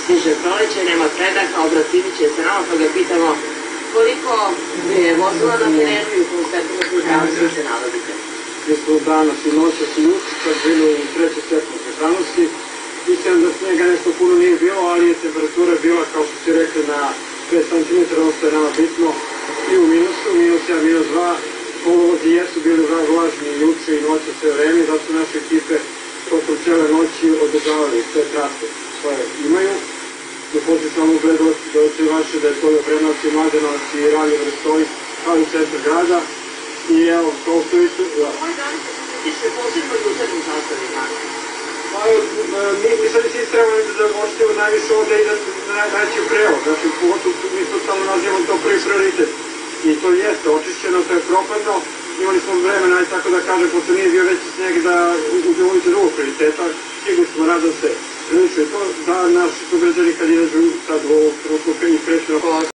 stiže proleće, nema predaha, obratiti će se nama, pa ga pitamo koliko je vozila na terenu i u kom stepenu pripravnosti se nalazite. Mi smo danas i noćas i jutro sad bili u trećoj stepenu pripravnosti. Mislim da snijega nešto puno nije bilo, ali je temperatura bila, kao što ste rekli, na 5 cm, ono što je nama bitno, i u minusu, -1, -2. Kolovozi jesu bili vlažni juče i noće sve vreme, zato su naše ekipe tokom cijele noći održavali sve trase koje imaju. Dopođe samo ugledati da oče vaše da je to i Obrenovac i Mladenovac i Raljevo stoji, kao i centar grada. I evo, kao što vidite... Ovaj dan se tiče posebno jutarnjim sastavima. Pa, mi sad svi trebali da oštimo najviše ovde i da najveći prevod, znači pogotovo mi to stalno nazivamo to prvi prioritet. I to jeste očišćeno, to je propadno, imali smo vremena, tako da kažem, pošto nije bio veći snijeg da uđemo u drugog prioriteta, stigli smo, nadam se, prilično je to da naši sugrađani kad izađu sad u ovom trenutku i kreću na